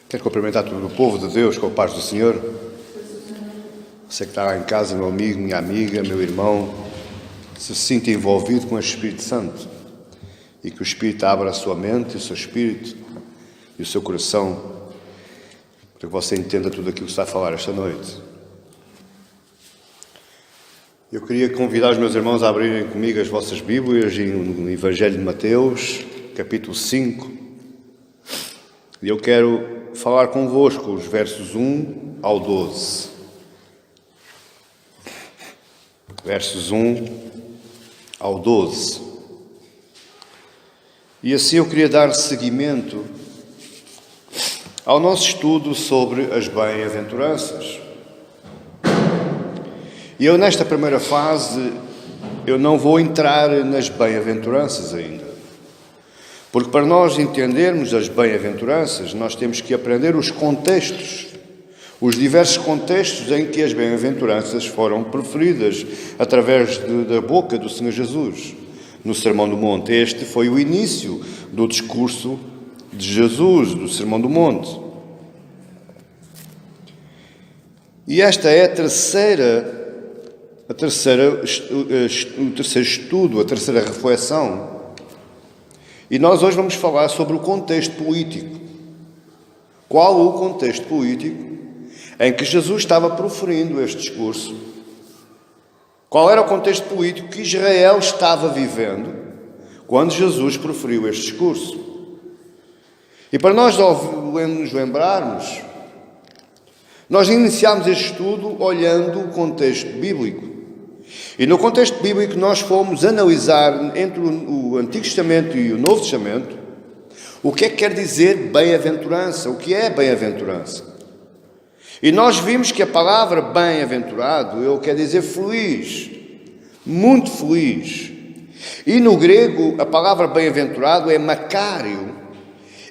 Quero cumprimentar todo o povo de Deus com a paz do Senhor. Você que está lá em casa, meu amigo, minha amiga, meu irmão, se sinta envolvido com o Espírito Santo e que o Espírito abra a sua mente, o seu espírito e o seu coração para que você entenda tudo aquilo que está a falar esta noite. Eu queria convidar os meus irmãos a abrirem comigo as vossas Bíblias no Evangelho de Mateus, capítulo 5. E eu quero falar convosco os versos 1 ao 12. Versos 1 ao 12. E assim eu queria dar seguimento ao nosso estudo sobre as bem-aventuranças. E eu, nesta primeira fase, eu não vou entrar nas bem-aventuranças ainda. Porque para nós entendermos as bem-aventuranças, nós temos que aprender os contextos, os diversos contextos em que as bem-aventuranças foram proferidas através da boca do Senhor Jesus. No Sermão do Monte, este foi o início do discurso de Jesus, do Sermão do Monte. E esta é o terceiro estudo, a terceira reflexão. E nós hoje vamos falar sobre o contexto político. Qual o contexto político em que Jesus estava proferindo este discurso? Qual era o contexto político que Israel estava vivendo quando Jesus proferiu este discurso? E para nós nos lembrarmos, nós iniciámos este estudo olhando o contexto bíblico. E no contexto bíblico nós fomos analisar entre o Antigo Testamento e o Novo Testamento o que é que quer dizer bem-aventurança, o que é bem-aventurança. E nós vimos que a palavra bem-aventurado, ele quer dizer feliz, muito feliz. E no grego a palavra bem-aventurado é Macário.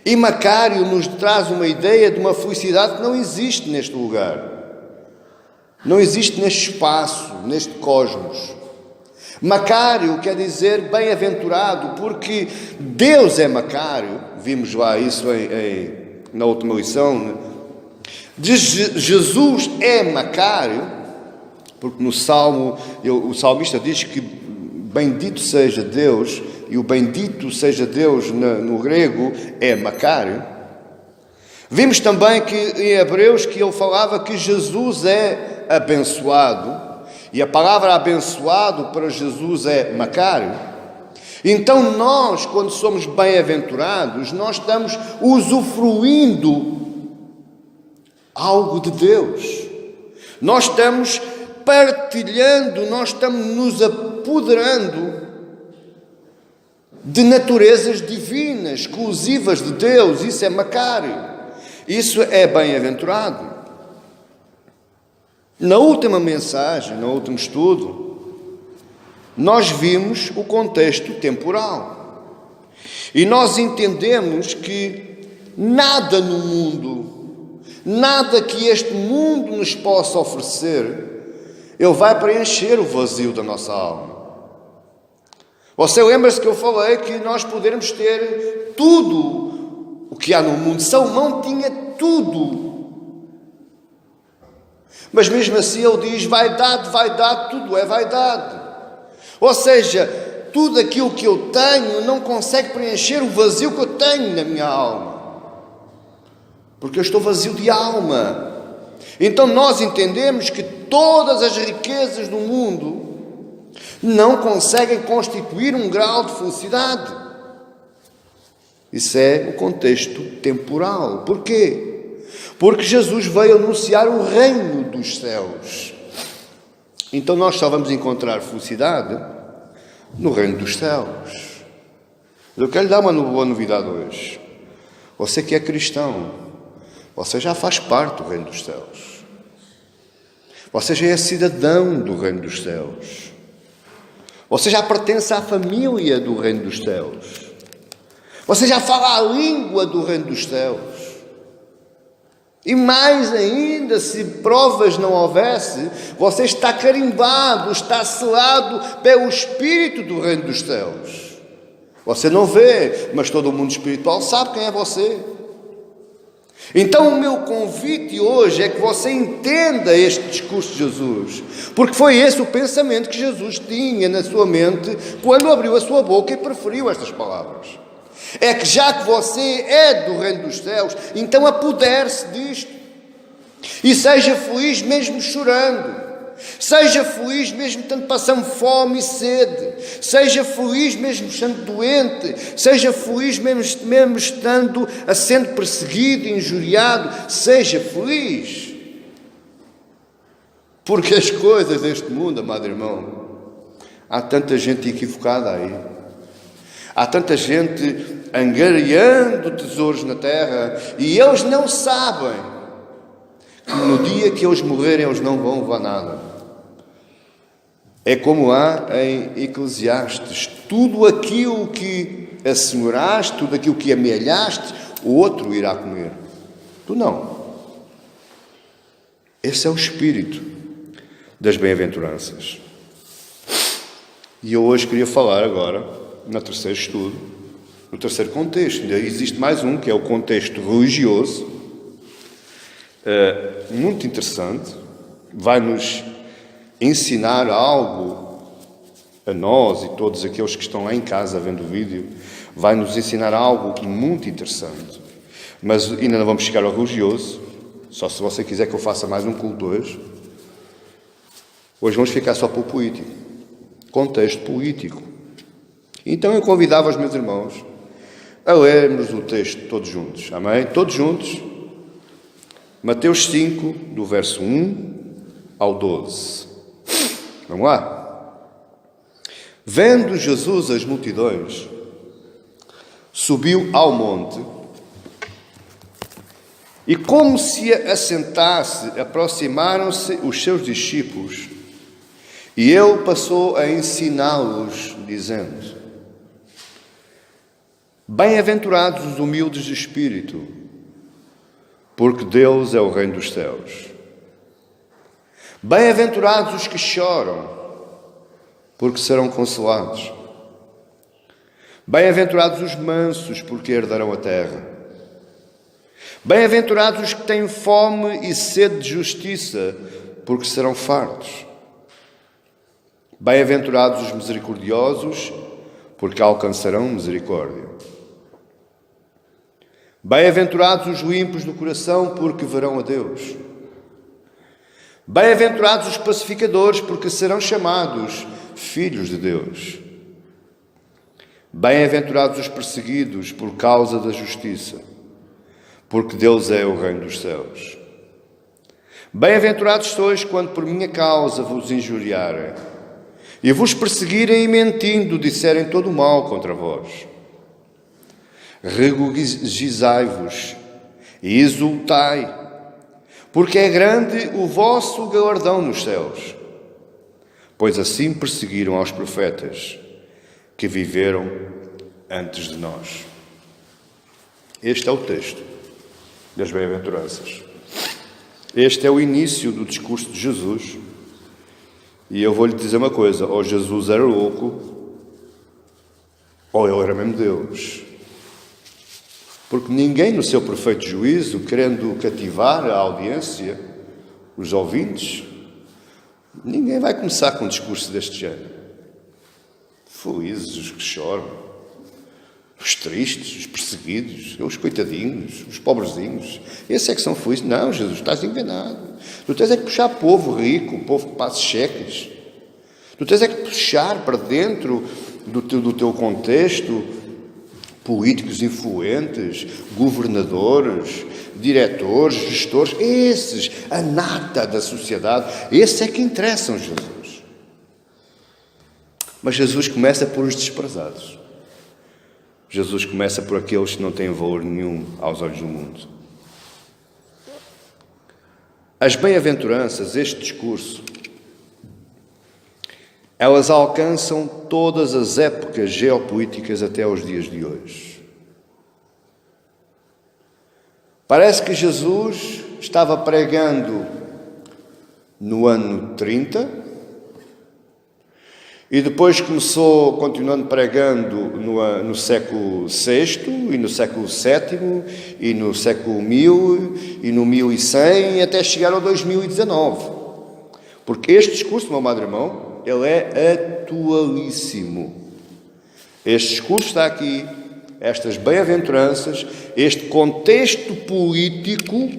E Macário nos traz uma ideia de uma felicidade que não existe neste lugar. Não existe neste espaço, neste cosmos. Macário quer dizer bem-aventurado, porque Deus é Macário. Vimos lá isso na última lição. Jesus é Macário, porque no Salmo, o salmista diz que bendito seja Deus, e o bendito seja Deus no grego é Macário. Vimos também que em Hebreus que ele falava que Jesus é abençoado, e a palavra abençoado para Jesus é Macário. Então nós, quando somos bem-aventurados, nós estamos usufruindo algo de Deus. Nós estamos partilhando, nós estamos nos apoderando de naturezas divinas, exclusivas de Deus. Isso é Macário. Isso é bem-aventurado. Na última mensagem, no último estudo, nós vimos o contexto temporal. E nós entendemos que nada no mundo, nada que este mundo nos possa oferecer, ele vai preencher o vazio da nossa alma. Você lembra-se que eu falei que nós podermos ter tudo o que há no mundo. Salomão tinha tudo. Mas mesmo assim ele diz, vaidade, vaidade, tudo é vaidade. Ou seja, tudo aquilo que eu tenho não consegue preencher o vazio que eu tenho na minha alma. Porque eu estou vazio de alma. Então nós entendemos que todas as riquezas do mundo não conseguem constituir um grau de felicidade. Isso é o contexto temporal. Porquê? Porque Jesus veio anunciar o reino dos céus. Então nós só vamos encontrar felicidade no reino dos céus. Eu quero lhe dar uma boa novidade hoje. Você que é cristão, você já faz parte do reino dos céus. Você já é cidadão do reino dos céus. Você já pertence à família do reino dos céus. Você já fala a língua do reino dos céus. E mais ainda, se provas não houvesse, você está carimbado, está selado pelo Espírito do reino dos céus. Você não vê, mas todo o mundo espiritual sabe quem é você. Então o meu convite hoje é que você entenda este discurso de Jesus, porque foi esse o pensamento que Jesus tinha na sua mente quando abriu a sua boca e proferiu estas palavras. É que já que você é do reino dos céus, então apodere-se disto e seja feliz mesmo chorando. Seja feliz mesmo estando passando fome e sede. Seja feliz mesmo estando doente. Seja feliz mesmo estando sendo perseguido, injuriado. Seja feliz. Porque as coisas deste mundo, amado irmão, há tanta gente equivocada aí. Há tanta gente angariando tesouros na terra e eles não sabem que no dia que eles morrerem eles não vão levar nada. É como há em Eclesiastes: tudo aquilo que assenhoraste, tudo aquilo que amealhaste, o outro irá comer. Tu não. Esse é o espírito das bem-aventuranças. E eu hoje queria falar agora, no terceiro estudo, no terceiro contexto. Ainda existe mais um, que é o contexto religioso, muito interessante, vai-nos ensinar algo a nós e todos aqueles que estão lá em casa vendo o vídeo, vai-nos ensinar algo muito interessante. Mas ainda não vamos chegar ao religioso, só se você quiser que eu faça mais um culto hoje. Hoje vamos ficar só para o político, contexto político. Então eu convidava os meus irmãos a lermos o texto todos juntos, amém? Todos juntos. Mateus 5, do verso 1 ao 12. Vamos lá. Vendo Jesus as multidões, subiu ao monte e, como se assentasse, aproximaram-se os seus discípulos e ele passou a ensiná-los, dizendo: Bem-aventurados os humildes de espírito, porque Deus é o reino dos céus. Bem-aventurados os que choram, porque serão consolados. Bem-aventurados os mansos, porque herdarão a terra. Bem-aventurados os que têm fome e sede de justiça, porque serão fartos. Bem-aventurados os misericordiosos, porque alcançarão misericórdia. Bem-aventurados os limpos do coração, porque verão a Deus. Bem-aventurados os pacificadores, porque serão chamados filhos de Deus. Bem-aventurados os perseguidos por causa da justiça, porque Deus é o reino dos céus. Bem-aventurados sois quando por minha causa vos injuriarem e vos perseguirem e mentindo disserem todo o mal contra vós. Regozijai-vos e exultai, porque é grande o vosso galardão nos céus, pois assim perseguiram aos profetas que viveram antes de nós. Este é o texto das bem-aventuranças. Este é o início do discurso de Jesus. E eu vou lhe dizer uma coisa: ou Jesus era louco, ou ele era mesmo Deus. Porque ninguém, no seu perfeito juízo, querendo cativar a audiência, os ouvintes, ninguém vai começar com um discurso deste género. Felizes os que choram, os tristes, os perseguidos, os coitadinhos, os pobrezinhos. Esses é que são felizes. Não, Jesus, estás enganado. Tu tens é que puxar povo rico, povo que passe cheques. Tu tens é que puxar para dentro do teu contexto políticos influentes, governadores, diretores, gestores, esses, a nata da sociedade, esses é que interessam Jesus. Mas Jesus começa por os desprezados. Jesus começa por aqueles que não têm valor nenhum aos olhos do mundo. As bem-aventuranças, este discurso, elas alcançam todas as épocas geopolíticas até aos dias de hoje. Parece que Jesus estava pregando no ano 30 E depois começou, continuando pregando no século VI, e no século VII, e no século 1000, e no 1100, até chegar ao 2019. Porque este discurso, meu amado irmão, ele é atualíssimo. Este discurso está aqui, estas bem-aventuranças, este contexto político,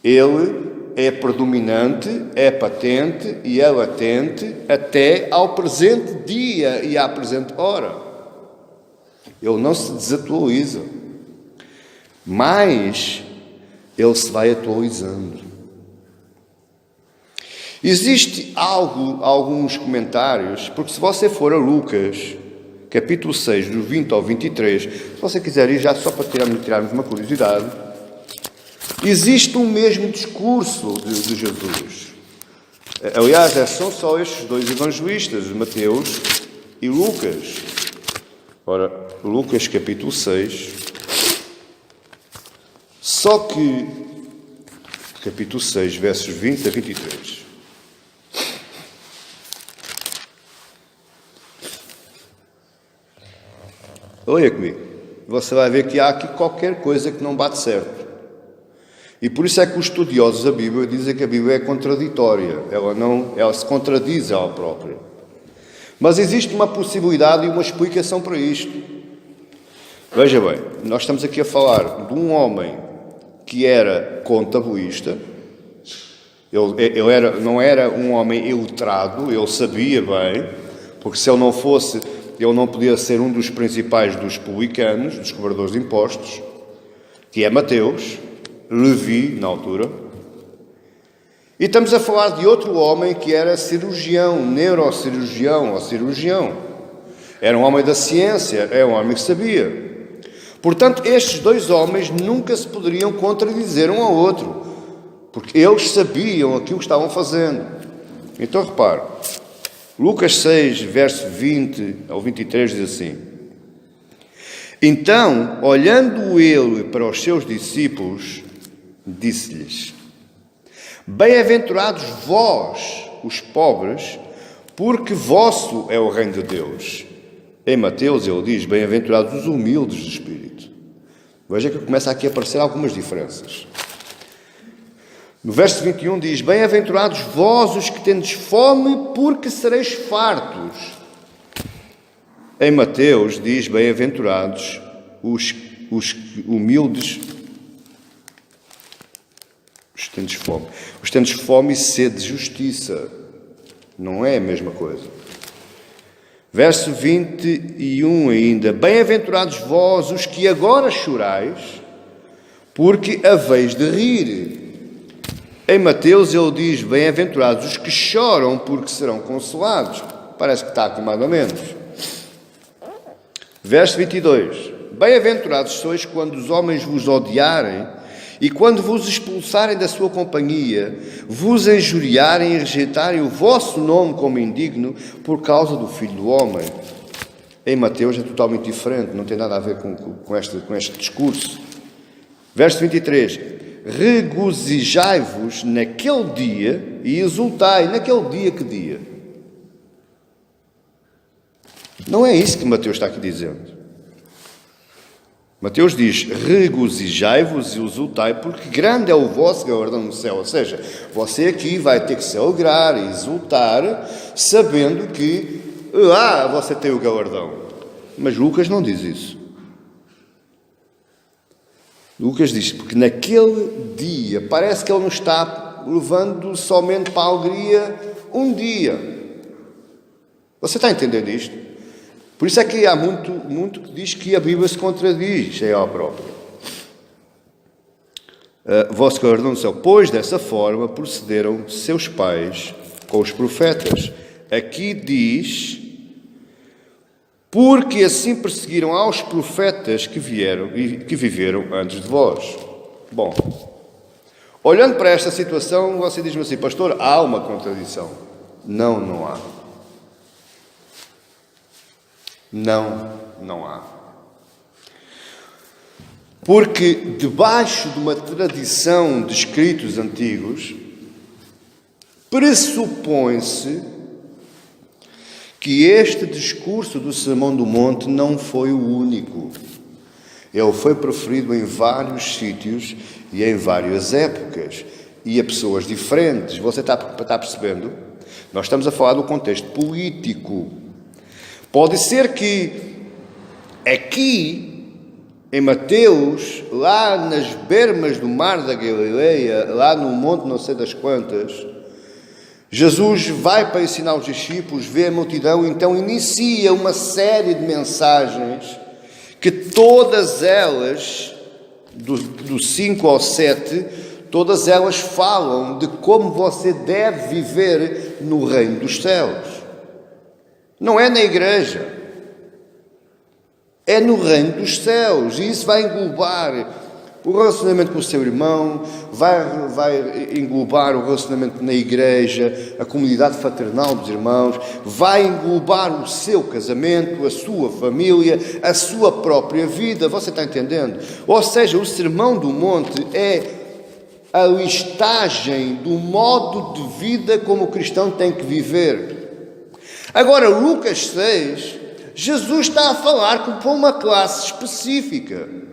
ele é predominante, é patente e é latente até ao presente dia e à presente hora. Ele não se desatualiza, mas ele se vai atualizando. Existe alguns comentários, porque se você for a Lucas, capítulo 6, do 20 ao 23, se você quiser ir já só para tirarmos uma curiosidade, existe o mesmo discurso de Jesus. Aliás, são só estes dois evangelistas, Mateus e Lucas. Ora, Lucas capítulo 6, só que, capítulo 6, versos 20 a 23. Olha comigo, você vai ver que há aqui qualquer coisa que não bate certo. E por isso é que os estudiosos da Bíblia dizem que a Bíblia é contraditória, ela se contradiz ela própria. Mas existe uma possibilidade e uma explicação para isto. Veja bem, nós estamos aqui a falar de um homem que era contabilista. Ele não era um homem iletrado, ele sabia bem, porque se ele não fosse, ele não podia ser um dos principais dos publicanos, dos cobradores de impostos, que é Mateus, Levi, na altura. E estamos a falar de outro homem que era cirurgião, neurocirurgião ou cirurgião. Era um homem da ciência, é um homem que sabia. Portanto, estes dois homens nunca se poderiam contradizer um ao outro, porque eles sabiam aquilo que estavam fazendo. Então, repare, Lucas 6, verso 20 ao 23 diz assim: Então, olhando ele para os seus discípulos, disse-lhes: Bem-aventurados vós, os pobres, porque vosso é o reino de Deus. Em Mateus ele diz: Bem-aventurados os humildes de espírito. Veja que começa aqui a aparecer algumas diferenças. No verso 21 diz: Bem-aventurados vós os que tendes fome, porque sereis fartos. Em Mateus diz: Bem-aventurados os humildes, os que tendes fome e sede de justiça. Não é a mesma coisa. Verso 21 ainda: Bem-aventurados vós os que agora chorais, porque haveis de rir. Em Mateus ele diz: Bem-aventurados os que choram, porque serão consolados. Parece que está aqui mais ou menos. Verso 22. Bem-aventurados sois quando os homens vos odiarem e quando vos expulsarem da sua companhia, vos injuriarem e rejeitarem o vosso nome como indigno por causa do Filho do Homem. Em Mateus é totalmente diferente, não tem nada a ver com este discurso. Verso 23. Regozijai-vos naquele dia e exultai. Naquele dia, que dia? Não é isso que Mateus está aqui dizendo. Mateus diz: regozijai-vos e exultai, porque grande é o vosso galardão no céu. Ou seja, você aqui vai ter que se alegrar e exultar, sabendo que você tem o galardão. Mas Lucas não diz isso. Lucas diz, porque naquele dia, parece que ele nos está levando somente para a alegria um dia. Você está entendendo isto? Por isso é que há muito que diz que a Bíblia se contradiz a ela própria. Vosso galardão no céu, pois dessa forma procederam seus pais com os profetas. Aqui diz: porque assim perseguiram aos profetas que vieram e que viveram antes de vós. Bom, olhando para esta situação, você diz-me assim: pastor, há uma contradição. Não, não há. Não há. Porque debaixo de uma tradição de escritos antigos, pressupõe-se que este discurso do Sermão do Monte não foi o único. Ele foi proferido em vários sítios e em várias épocas e a pessoas diferentes. Você está percebendo? Nós estamos a falar do contexto político. Pode ser que aqui, em Mateus, lá nas bermas do mar da Galileia, lá no monte não sei das quantas, Jesus vai para ensinar os discípulos, vê a multidão, então inicia uma série de mensagens que todas elas, do 5 ao 7, todas elas falam de como você deve viver no reino dos céus. Não é na igreja, é no reino dos céus, e isso vai englobar o relacionamento com o seu irmão, vai englobar o relacionamento na igreja, a comunidade fraternal dos irmãos, vai englobar o seu casamento, a sua família, a sua própria vida. Você está entendendo? Ou seja, o Sermão do Monte é a listagem do modo de vida como o cristão tem que viver. Agora, Lucas 6, Jesus está a falar com uma classe específica.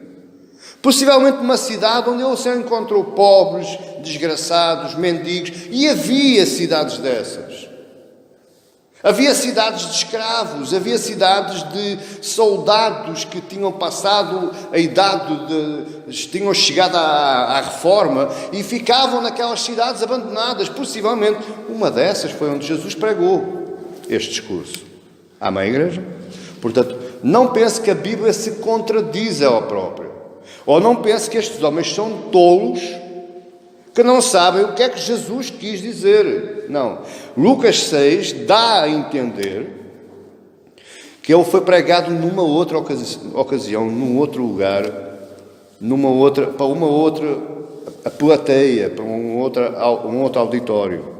Possivelmente numa cidade onde ele se encontrou pobres, desgraçados, mendigos, e havia cidades dessas. Havia cidades de escravos, havia cidades de soldados que tinham passado a idade, tinham chegado à reforma e ficavam naquelas cidades abandonadas. Possivelmente uma dessas foi onde Jesus pregou este discurso. Amém, igreja? Portanto, não pense que a Bíblia se contradiz ela própria. Ou não pense que estes homens são tolos que não sabem o que é que Jesus quis dizer. Não. Lucas 6 dá a entender que ele foi pregado numa outra ocasião, num outro lugar, para uma outra plateia, para um outro auditório.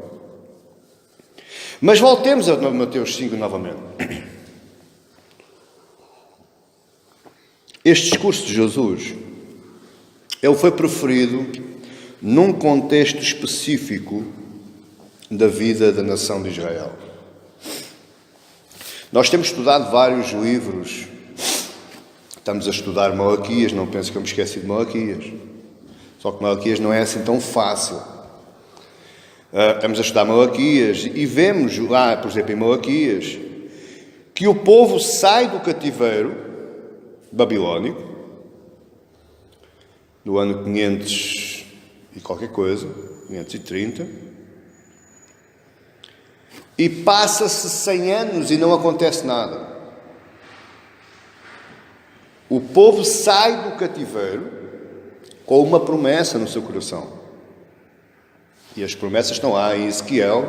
Mas voltemos a Mateus 5 novamente. Este discurso de Jesus, ele foi proferido num contexto específico da vida da nação de Israel. Nós temos estudado vários livros, estamos a estudar Malaquias, não penso que eu me esqueci de Malaquias, só que Malaquias não é assim tão fácil. Estamos a estudar Malaquias e vemos lá, por exemplo, em Malaquias, que o povo sai do cativeiro babilónico, do ano 500 e qualquer coisa, 530, e passa-se 100 anos e não acontece nada. O povo sai do cativeiro com uma promessa no seu coração. E as promessas estão lá em Ezequiel,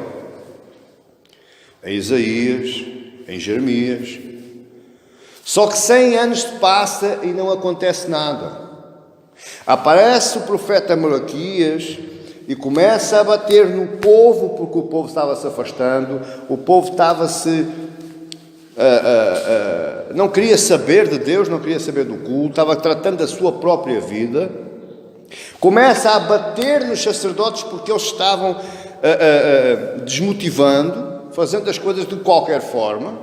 em Isaías, em Jeremias. Só que 100 anos se passa e não acontece nada. Aparece o profeta Malaquias e começa a bater no povo, porque o povo estava se afastando, o povo não queria saber de Deus, não queria saber do culto, estava tratando da sua própria vida. Começa a bater nos sacerdotes porque eles estavam desmotivando, fazendo as coisas de qualquer forma.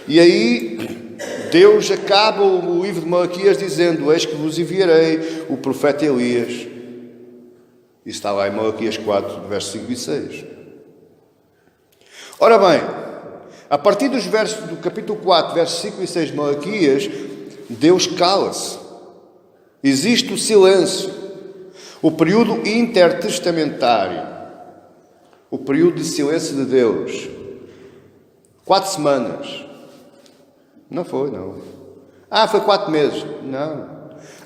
E aí Deus acaba o livro de Malaquias dizendo: eis que vos enviarei o profeta Elias. Isso está lá em Malaquias 4, versos 5 e 6. Ora bem, a partir dos versos do capítulo 4, versos 5 e 6 de Malaquias, Deus cala-se. Existe o silêncio. O período intertestamentário. O período de silêncio de Deus. 4 semanas. Não foi, não. Foi 4 meses. Não.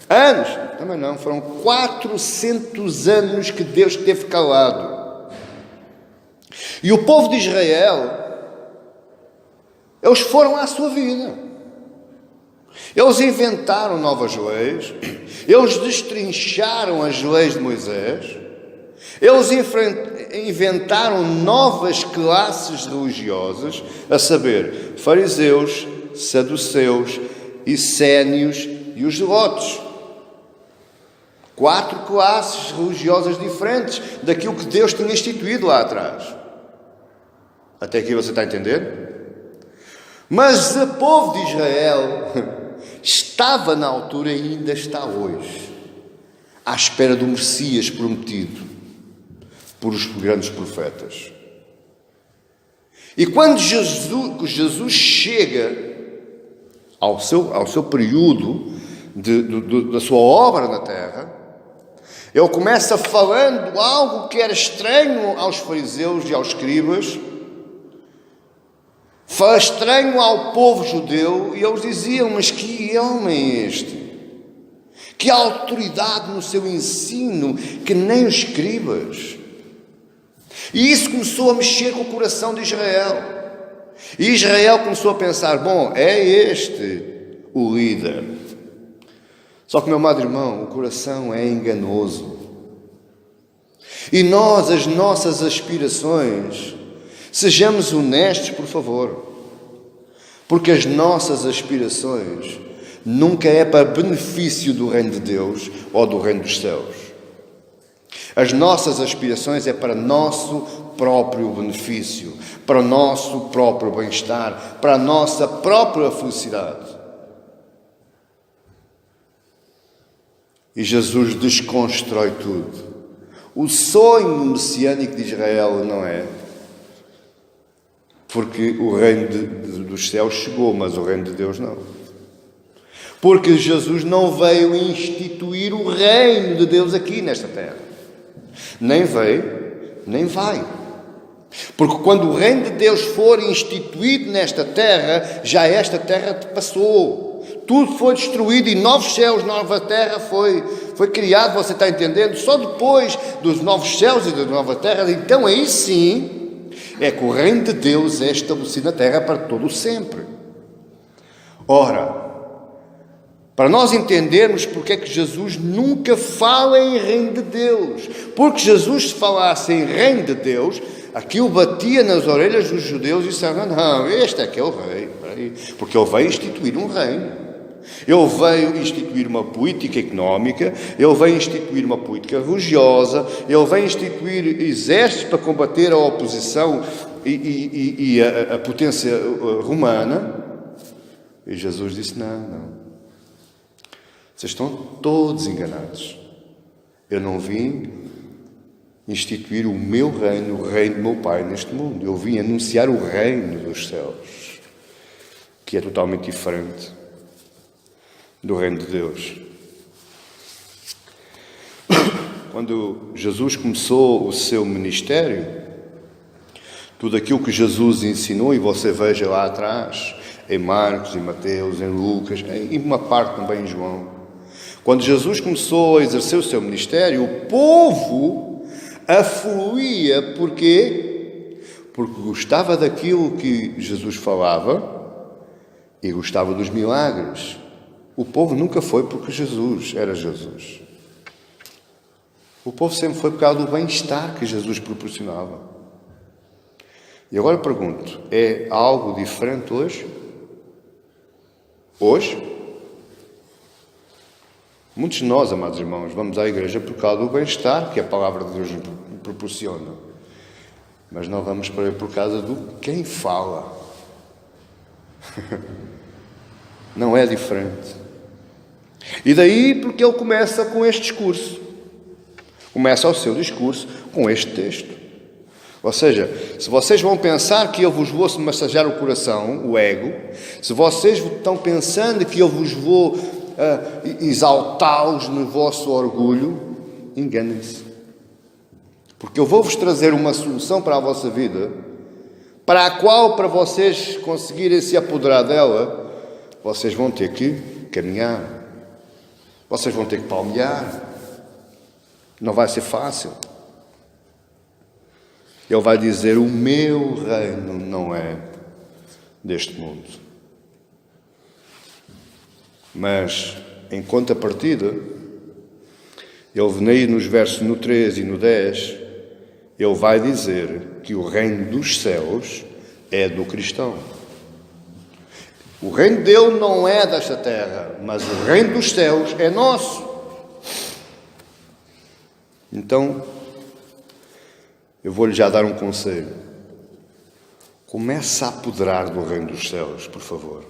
Anos? Também não. Foram 400 anos que Deus esteve calado. E o povo de Israel, eles foram à sua vida. Eles inventaram novas leis. Eles destrincharam as leis de Moisés. Eles inventaram novas classes religiosas, a saber, fariseus, saduceus, essénios e os zelotes. 4 classes religiosas diferentes daquilo que Deus tinha instituído lá atrás. Até aqui você está a entender? Mas o povo de Israel estava na altura e ainda está hoje à espera do Messias prometido por os grandes profetas. E quando Jesus chega ao seu período da sua obra na terra, ele começa falando algo que era estranho aos fariseus e aos escribas, fala estranho ao povo judeu, e eles diziam: mas que homem é este? Que autoridade no seu ensino, que nem os escribas. E isso começou a mexer com o coração de Israel. E Israel começou a pensar: bom, é este o líder. Só que, meu amado irmão, o coração é enganoso. E nós, as nossas aspirações, sejamos honestos, por favor. Porque as nossas aspirações nunca é para benefício do reino de Deus ou do reino dos céus. As nossas aspirações é para nosso próprio benefício, para o nosso próprio bem-estar, para a nossa própria felicidade. E Jesus desconstrói tudo. O sonho messiânico de Israel não é, porque o reino dos céus chegou, mas o reino de Deus não. Porque Jesus não veio instituir o reino de Deus aqui nesta terra. Nem veio, nem vai. Porque quando o reino de Deus for instituído nesta terra, já esta terra passou. Tudo foi destruído e novos céus, nova terra foi criado, você está entendendo? Só depois dos novos céus e da nova terra, então aí sim, é que o reino de Deus é estabelecido na terra para todo o sempre. Ora, para nós entendermos porque é que Jesus nunca fala em reino de Deus. Porque Jesus, se falasse em reino de Deus, aquilo batia nas orelhas dos judeus e disseram: não, este é que é o rei. Porque ele veio instituir um reino. Ele veio instituir uma política económica, ele veio instituir uma política religiosa, ele veio instituir exércitos para combater a oposição e a potência romana. E Jesus disse: não. Vocês estão todos enganados. Eu não vim instituir o meu reino, o reino do meu Pai neste mundo. Eu vim anunciar o reino dos céus, que é totalmente diferente do reino de Deus. Quando Jesus começou o seu ministério, tudo aquilo que Jesus ensinou, e você veja lá atrás, em Marcos, em Mateus, em Lucas, e uma parte também em João, quando Jesus começou a exercer o seu ministério, o povo afluía. Porquê? Porque gostava daquilo que Jesus falava e gostava dos milagres. O povo nunca foi porque Jesus era Jesus. O povo sempre foi por causa do bem-estar que Jesus proporcionava. E agora pergunto, é algo diferente hoje? Hoje? Muitos de nós, amados irmãos, vamos à igreja por causa do bem-estar que a palavra de Deus nos proporciona. Mas não vamos para aí por causa do quem fala. Não é diferente. E daí porque ele começa com este discurso. Começa o seu discurso com este texto. Ou seja, se vocês vão pensar que eu vos vou massagear o coração, o ego, se vocês estão pensando que eu vos vou exaltá-los no vosso orgulho, enganem-se. Porque eu vou-vos trazer uma solução para a vossa vida, para a qual, para vocês conseguirem se apoderar dela, vocês vão ter que caminhar. Vocês vão ter que palmear. Não vai ser fácil. Ele vai dizer: o meu reino não é deste mundo. Mas, em contrapartida, ele nos versos no 13 e no 10, ele vai dizer que o reino dos céus é do cristão. O reino dele não é desta terra, mas o reino dos céus é nosso. Então, eu vou-lhe já dar um conselho. Começa a apoderar do reino dos céus, por favor.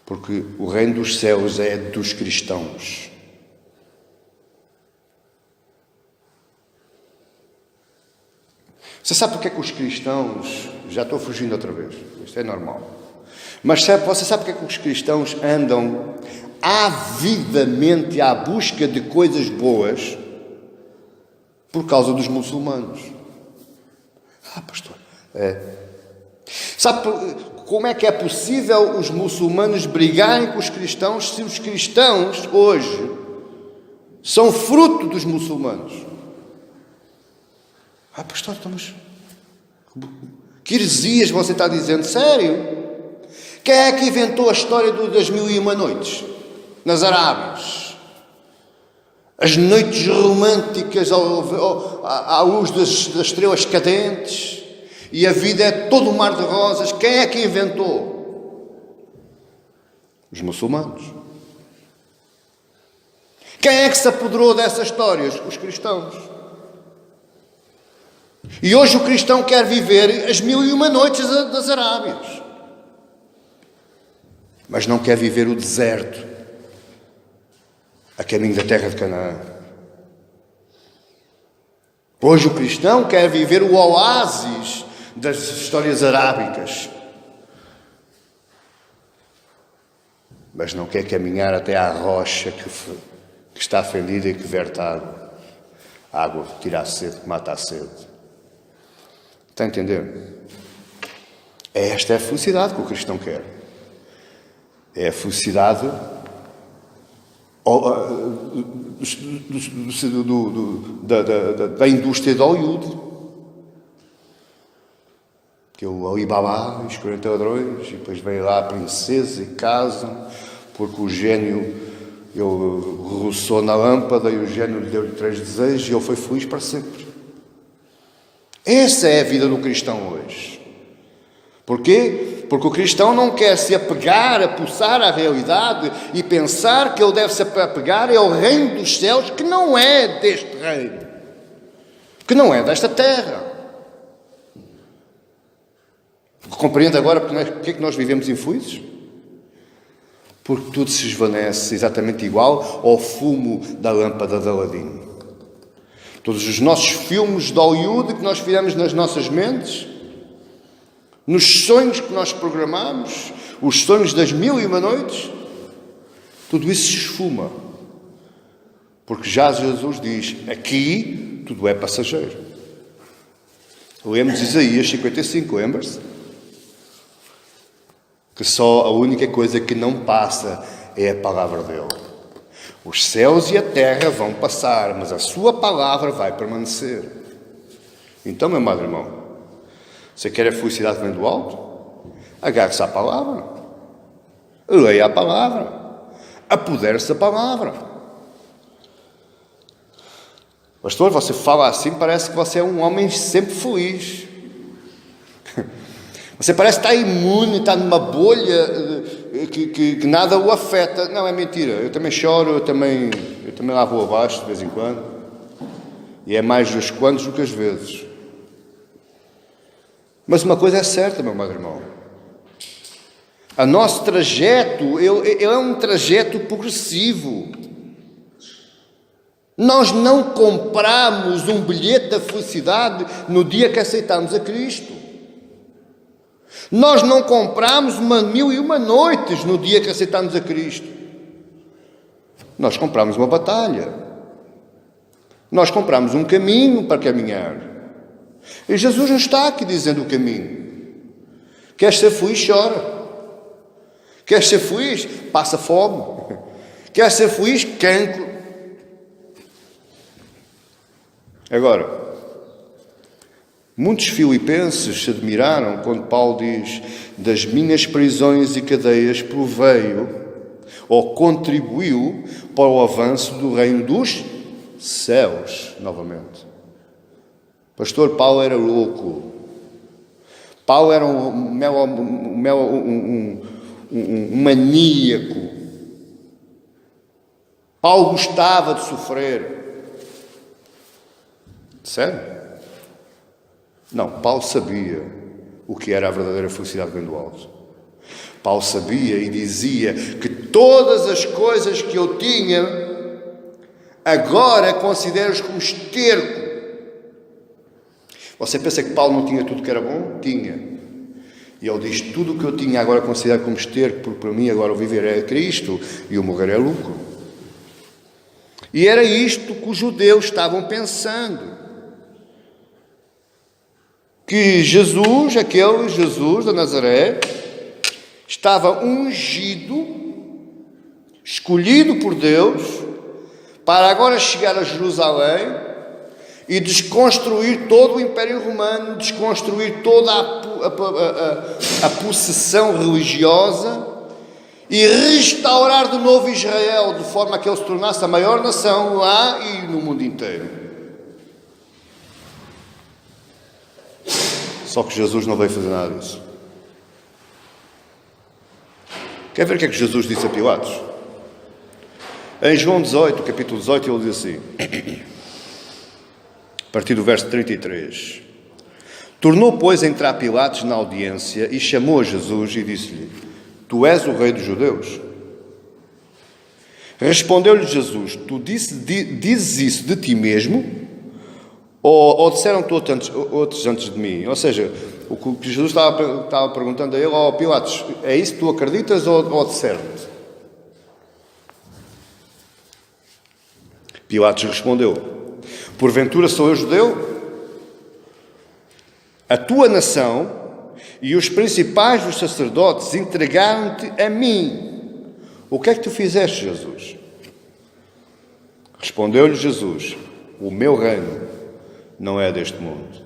Porque o reino dos céus é dos cristãos. Você sabe porque é que os cristãos... Já estou fugindo outra vez. Isto é normal. Mas você sabe porque é que os cristãos andam avidamente à busca de coisas boas? Por causa dos muçulmanos. Pastor... Sabe como é que é possível os muçulmanos brigarem com os cristãos se os cristãos hoje são fruto dos muçulmanos? Pastor, estamos... Que heresias você está dizendo? Sério? Quem é que inventou a história das 1001 noites? Nas Arábias. As noites românticas à luz das estrelas cadentes. E a vida é todo um mar de rosas. Quem é que inventou? Os muçulmanos. Quem é que se apoderou dessas histórias? Os cristãos. E hoje o cristão quer viver as 1001 noites das Arábias. Mas não quer viver o deserto a caminho da terra de Canaã. Hoje o cristão quer viver o oásis das histórias arábicas. Mas não quer caminhar até à rocha que está fendida e que verte água. A água que tira a sede, que mata a sede. Está a entender? Esta é a felicidade que o cristão quer. É a felicidade da indústria de Hollywood. Que é o Alibaba e os 40 ladrões, e depois vem lá a princesa e casam, porque o gênio, ele roçou na lâmpada e o gênio lhe deu-lhe 3 desejos e ele foi feliz para sempre. Essa é a vida do cristão hoje. Porquê? Porque o cristão não quer se apegar, apossar à realidade e pensar que ele deve se apegar ao reino dos céus, que não é deste reino, que não é desta terra. Compreende agora porque é que nós vivemos infelizes? Porque tudo se esvanece exatamente igual ao fumo da lâmpada de Aladino. Todos os nossos filmes de Hollywood que nós fizemos nas nossas mentes, nos sonhos que nós programamos, os sonhos das 1001 noites, tudo isso se esfuma. Porque já Jesus diz, aqui tudo é passageiro. Lemos Isaías 55, lembra-se? Que só a única coisa que não passa é a palavra dele. Os céus e a terra vão passar, mas a sua palavra vai permanecer. Então, meu amado irmão, você quer a felicidade que vem do alto? Agarre-se à palavra. Leia a palavra. Apodere-se da palavra. Pastor, você fala assim, parece que você é um homem sempre feliz. Você parece estar imune, está numa bolha que nada o afeta. Não, é mentira. Eu também choro, eu também lá vou abaixo de vez em quando. E é mais os quantos do que as vezes. Mas uma coisa é certa, meu amado irmão. O nosso trajeto, ele é um trajeto progressivo. Nós não compramos um bilhete da felicidade no dia que aceitamos a Cristo. Nós não compramos uma 1001 noites no dia que aceitamos a Cristo. Nós compramos uma batalha. Nós compramos um caminho para caminhar. E Jesus não está aqui dizendo o caminho. Queres ser feliz? Chora. Queres ser feliz? Passa fome. Queres ser feliz? Cancro. Agora, muitos filipenses se admiraram quando Paulo diz: das minhas prisões e cadeias proveio ou contribuiu para o avanço do reino dos céus, novamente. Pastor, Paulo era louco. Paulo era um maníaco. Paulo gostava de sofrer. Sério? Não, Paulo sabia o que era a verdadeira felicidade vem do alto. Paulo sabia e dizia que todas as coisas que eu tinha, agora considero-as como esterco. Você pensa que Paulo não tinha tudo que era bom? Tinha. E ele diz, tudo o que eu tinha agora considero como esterco, porque para mim agora o viver é Cristo e o morrer é lucro. E era isto que os judeus estavam pensando. Que Jesus, aquele Jesus de Nazaré, estava ungido, escolhido por Deus, para agora chegar a Jerusalém e desconstruir todo o Império Romano, desconstruir toda a possessão religiosa e restaurar de novo Israel, de forma que ele se tornasse a maior nação lá e no mundo inteiro. Só que Jesus não veio fazer nada disso. Quer ver o que é que Jesus disse a Pilatos? Em João 18, capítulo 18, ele diz assim, a partir do verso 33. Tornou, pois, a entrar Pilatos na audiência e chamou a Jesus e disse-lhe, tu és o rei dos judeus? Respondeu-lhe Jesus, tu dizes isso de ti mesmo? Ou disseram-te outros antes de mim? Ou seja, o que Jesus estava perguntando a ele, Pilatos, é isso que tu acreditas ou disseram-te? Pilatos respondeu, porventura sou eu judeu? A tua nação e os principais dos sacerdotes entregaram-te a mim. O que é que tu fizeste, Jesus? Respondeu-lhe Jesus, o meu reino não é deste mundo.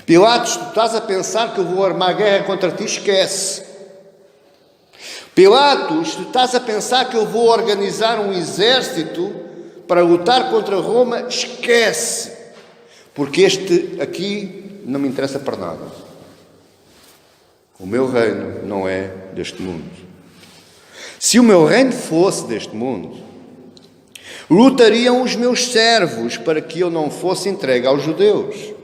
Pilatos, tu estás a pensar que eu vou armar guerra contra ti? Esquece. Pilatos, tu estás a pensar que eu vou organizar um exército para lutar contra Roma? Esquece. Porque este aqui não me interessa para nada. O meu reino não é deste mundo. Se o meu reino fosse deste mundo, lutariam os meus servos para que eu não fosse entregue aos judeus.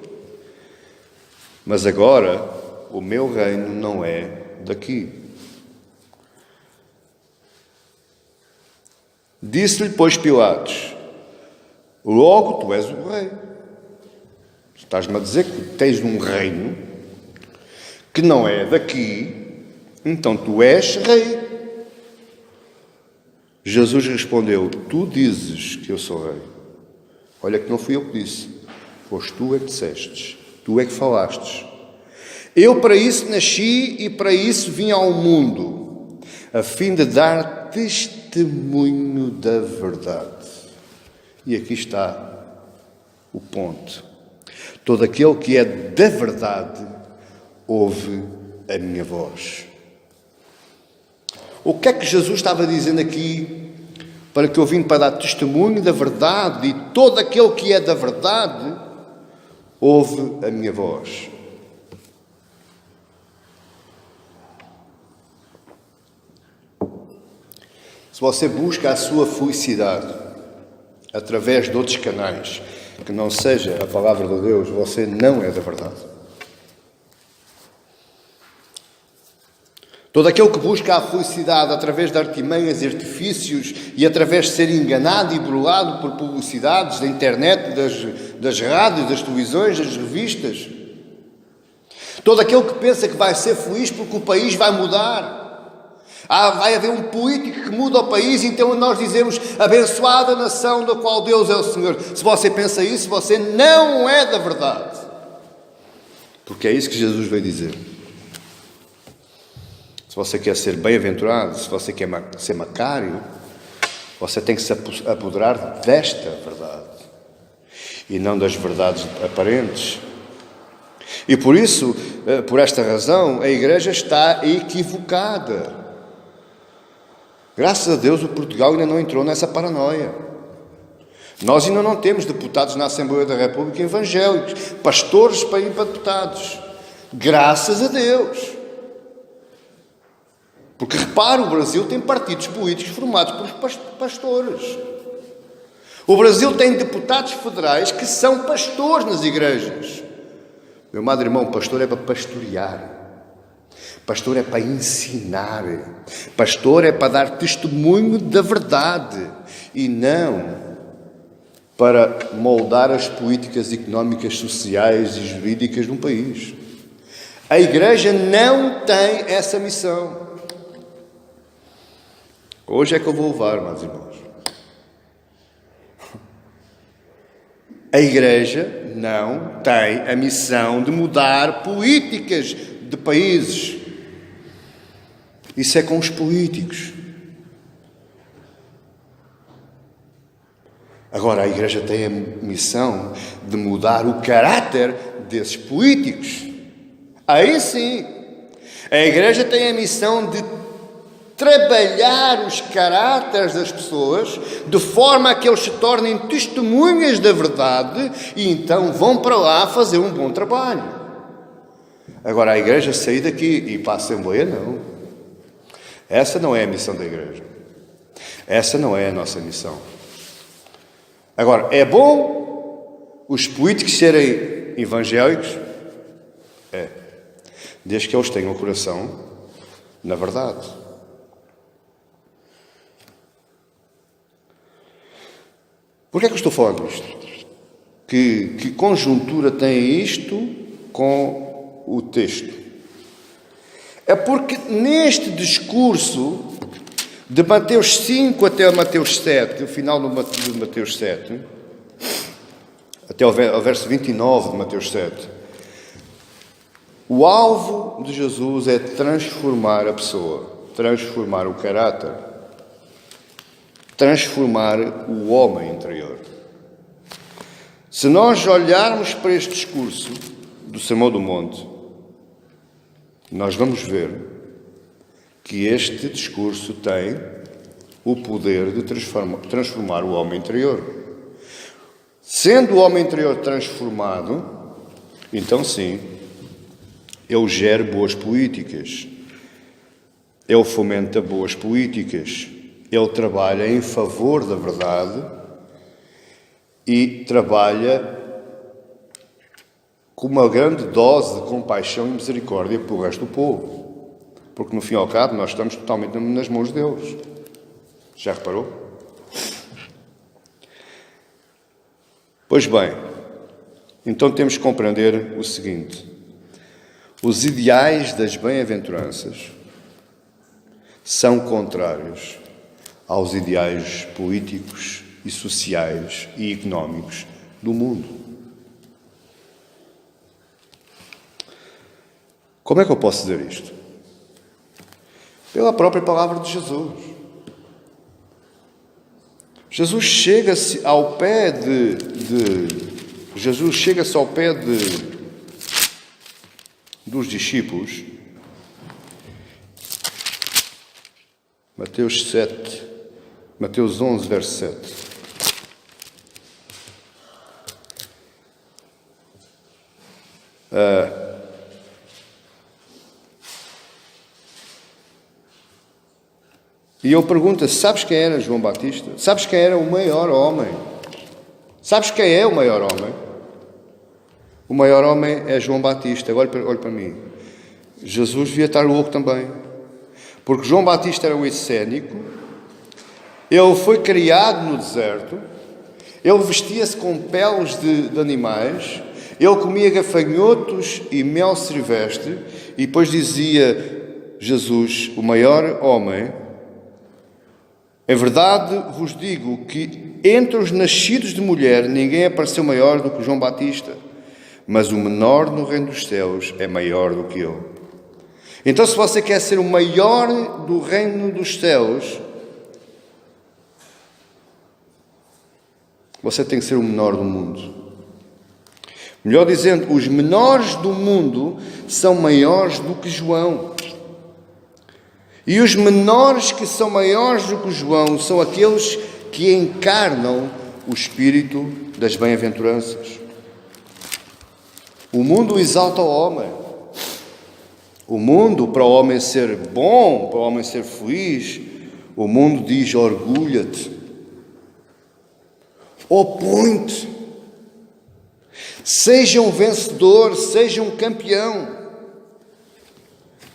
Mas agora, o meu reino não é daqui. Disse-lhe, pois, Pilatos, logo tu és o rei. Estás-me a dizer que tens um reino que não é daqui, então tu és rei. Jesus respondeu, tu dizes que eu sou rei. Olha que não fui eu que disse, foste tu é que dissestes, tu é que falastes. Eu para isso nasci e para isso vim ao mundo, a fim de dar testemunho da verdade. E aqui está o ponto. Todo aquele que é da verdade ouve a minha voz. O que é que Jesus estava dizendo aqui? Para que eu vim para dar testemunho da verdade e todo aquele que é da verdade ouve a minha voz. Se você busca a sua felicidade através de outros canais, que não seja a palavra de Deus, você não é da verdade. Todo aquele que busca a felicidade através de artimanhas e artifícios e através de ser enganado e burlado por publicidades da internet, das rádios, das televisões, das revistas. Todo aquele que pensa que vai ser feliz porque o país vai mudar. Vai haver um político que muda o país, então nós dizemos abençoada nação da qual Deus é o Senhor. Se você pensa isso, você não é da verdade. Porque é isso que Jesus veio dizer. Se você quer ser bem-aventurado, se você quer ser macário, você tem que se apoderar desta verdade e não das verdades aparentes. E por isso, por esta razão, a Igreja está equivocada. Graças a Deus o Portugal ainda não entrou nessa paranoia. Nós ainda não temos deputados na Assembleia da República evangélicos, pastores para ir para deputados. Graças a Deus. Porque, repare, o Brasil tem partidos políticos formados por pastores. O Brasil tem deputados federais que são pastores nas igrejas. Meu amado irmão, pastor é para pastorear. Pastor é para ensinar. Pastor é para dar testemunho da verdade e não para moldar as políticas económicas, sociais e jurídicas de um país. A Igreja não tem essa missão. Hoje é que eu vou levar, meus irmãos. A Igreja não tem a missão de mudar políticas de países. Isso é com os políticos. Agora, a Igreja tem a missão de mudar o caráter desses políticos. Aí sim, a Igreja tem a missão de trabalhar os caráteres das pessoas de forma a que eles se tornem testemunhas da verdade e então vão para lá fazer um bom trabalho. Agora, a Igreja sair daqui e ir para a Assembleia, não. Essa não é a missão da Igreja. Essa não é a nossa missão. Agora, é bom os políticos serem evangélicos? É. Desde que eles tenham o coração na verdade. Por que é que eu estou falando isto? Que conjuntura tem isto com o texto? É porque neste discurso de Mateus 5 até Mateus 7, o final de Mateus 7, até ao verso 29 de Mateus 7, o alvo de Jesus é transformar a pessoa, transformar o caráter, transformar o homem interior. Se nós olharmos para este discurso do Sermão do Monte, nós vamos ver que este discurso tem o poder de transformar o homem interior. Sendo o homem interior transformado, então sim, ele gera boas políticas, ele fomenta boas políticas, ele trabalha em favor da verdade e trabalha com uma grande dose de compaixão e misericórdia pelo resto do povo. Porque, no fim e ao cabo, nós estamos totalmente nas mãos de Deus. Já reparou? Pois bem, então temos que compreender o seguinte. Os ideais das bem-aventuranças são contrários aos ideais políticos e sociais e económicos do mundo. Como é que eu posso dizer isto? Pela própria palavra de Jesus. Jesus chega-se ao pé dos discípulos. Mateus 11, verso 7. E ele pergunta, sabes quem era João Batista? Sabes quem era o maior homem? Sabes quem é o maior homem? O maior homem é João Batista. Agora olhe para mim. Jesus devia estar louco também. Porque João Batista era um escênico. Ele foi criado no deserto. Ele vestia-se com peles de animais. Ele comia gafanhotos e mel silvestre. E depois dizia Jesus, o maior homem. Em verdade vos digo que entre os nascidos de mulher ninguém apareceu maior do que João Batista, mas o menor no reino dos céus é maior do que ele. Então, se você quer ser o maior do reino dos céus, você tem que ser o menor do mundo. Melhor dizendo, os menores do mundo são maiores do que João. E os menores que são maiores do que João são aqueles que encarnam o espírito das bem-aventuranças. O mundo exalta o homem. O mundo, para o homem ser bom, para o homem ser feliz, o mundo diz orgulha-te. Opõe-te. Seja um vencedor, seja um campeão.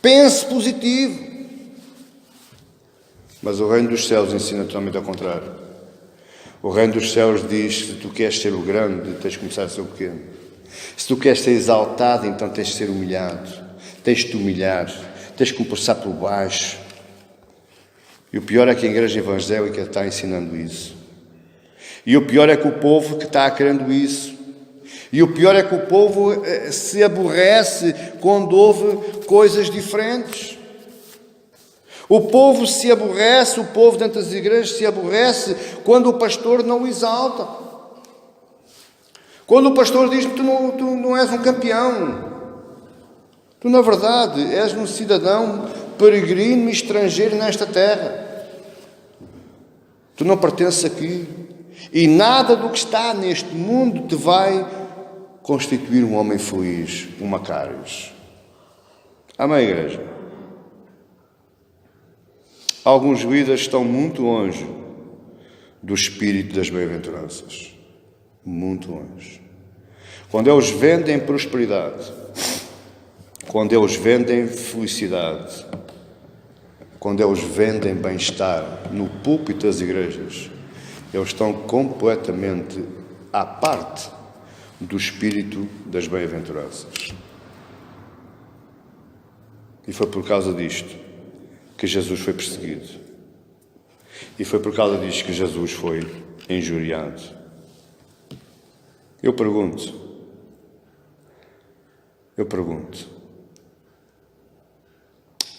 Pense positivo. Mas o reino dos céus ensina totalmente ao contrário. O reino dos céus diz que se tu queres ser o grande, tens de começar a ser o pequeno. Se tu queres ser exaltado, então tens de ser humilhado. Tens de te humilhar. Tens de começar por baixo. E o pior é que a igreja evangélica está ensinando isso. E o pior é que o povo que está querendo isso. E o pior é que o povo se aborrece quando ouve coisas diferentes. O povo se aborrece, o povo dentro das igrejas se aborrece quando o pastor não o exalta. Quando o pastor diz que tu não és um campeão. Tu, na verdade, és um cidadão peregrino e estrangeiro nesta terra. Tu não pertences aqui. E nada do que está neste mundo te vai constituir um homem feliz, um Macários. Amém, igreja? Alguns líderes estão muito longe do espírito das bem-aventuranças. Muito longe. Quando eles vendem prosperidade, quando eles vendem felicidade, quando eles vendem bem-estar no púlpito das igrejas, eles estão completamente à parte do espírito das bem-aventuranças. E foi por causa disto que Jesus foi perseguido. E foi por causa disto que Jesus foi injuriado. Eu pergunto,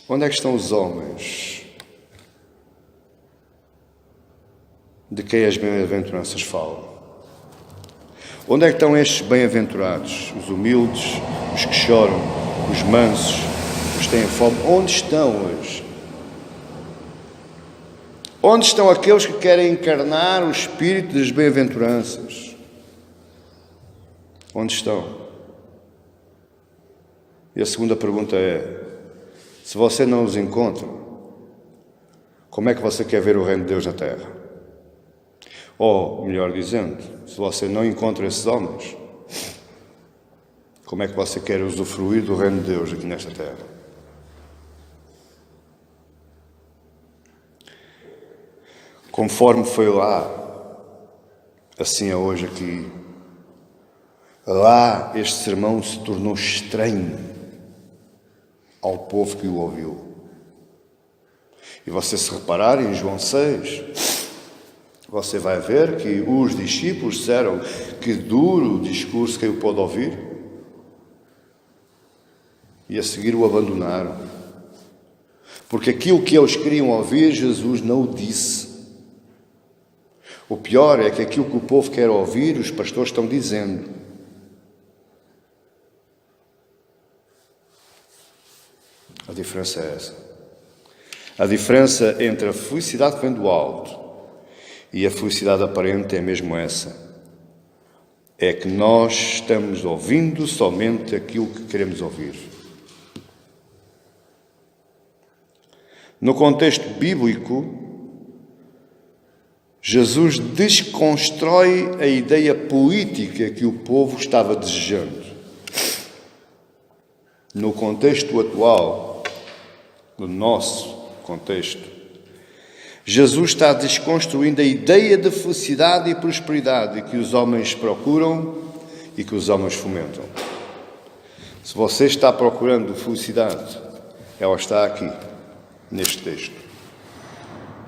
onde é que estão os homens de quem as bem-aventuranças falam? Onde é que estão estes bem-aventurados? Os humildes, os que choram, os mansos, os que têm fome? Onde estão hoje? Onde estão aqueles que querem encarnar o espírito das bem-aventuranças? Onde estão? E a segunda pergunta é, se você não os encontra, como é que você quer ver o reino de Deus na terra? Ou, melhor dizendo, se você não encontra esses homens, como é que você quer usufruir do reino de Deus aqui nesta terra? Conforme foi lá, assim é hoje aqui. Lá este sermão se tornou estranho ao povo que o ouviu. E você, se reparar em João 6, você vai ver que os discípulos disseram que duro discurso que eu pode ouvir. E a seguir o abandonaram. Porque aquilo que eles queriam ouvir, Jesus não o disse. O pior é que aquilo que o povo quer ouvir, os pastores estão dizendo. A diferença é essa. A diferença entre a felicidade que vem do alto e a felicidade aparente é mesmo essa. É que nós estamos ouvindo somente aquilo que queremos ouvir. No contexto bíblico, Jesus desconstrói a ideia política que o povo estava desejando. No contexto atual, no nosso contexto, Jesus está desconstruindo a ideia de felicidade e prosperidade que os homens procuram e que os homens fomentam. Se você está procurando felicidade, ela está aqui, neste texto.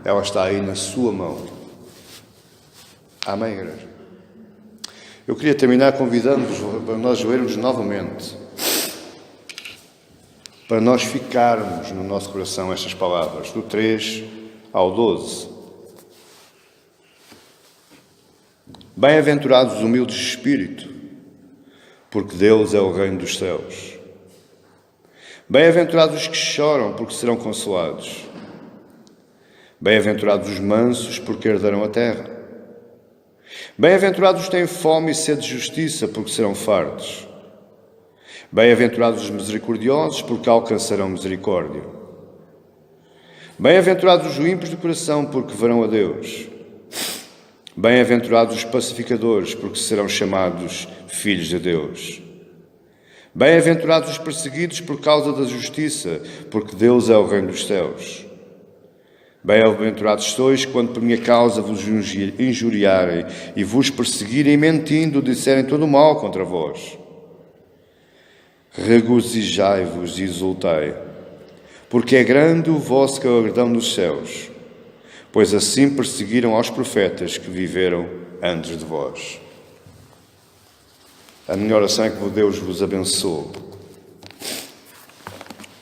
Ela está aí na sua mão. Amém, igreja? Eu queria terminar convidando-vos para nós lermos novamente, para nós ficarmos no nosso coração estas palavras, do 3 ao 12. Bem-aventurados os humildes de espírito, porque Deus é o reino dos céus. Bem-aventurados os que choram, porque serão consolados. Bem-aventurados os mansos, porque herdarão a terra. Bem-aventurados os que têm fome e sede de justiça, porque serão fartos. Bem-aventurados os misericordiosos, porque alcançarão misericórdia. Bem-aventurados os ímpios de coração, porque verão a Deus. Bem-aventurados os pacificadores, porque serão chamados filhos de Deus. Bem-aventurados os perseguidos por causa da justiça, porque Deus é o reino dos céus. Bem-aventurados sois quando por minha causa vos injuriarem e vos perseguirem mentindo, disserem todo o mal contra vós. Regozijai-vos e exultai, porque é grande o vosso galardão nos céus, pois assim perseguiram aos profetas que viveram antes de vós. A minha oração é que Deus vos abençoe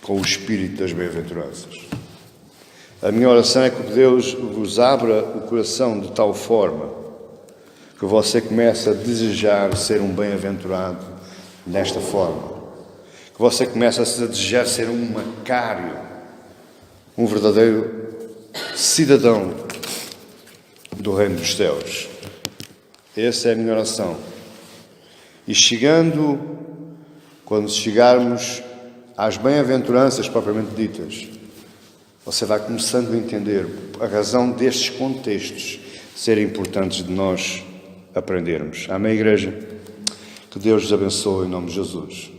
com o espírito das bem-aventuranças. A minha oração é que Deus vos abra o coração de tal forma que você comece a desejar ser um bem-aventurado nesta forma. Que você comece a desejar ser um macário, um verdadeiro cidadão do reino dos céus. Essa é a minha oração. E quando chegarmos às bem-aventuranças propriamente ditas, você vai começando a entender a razão destes contextos serem importantes de nós aprendermos. Amém, igreja? Que Deus os abençoe em nome de Jesus.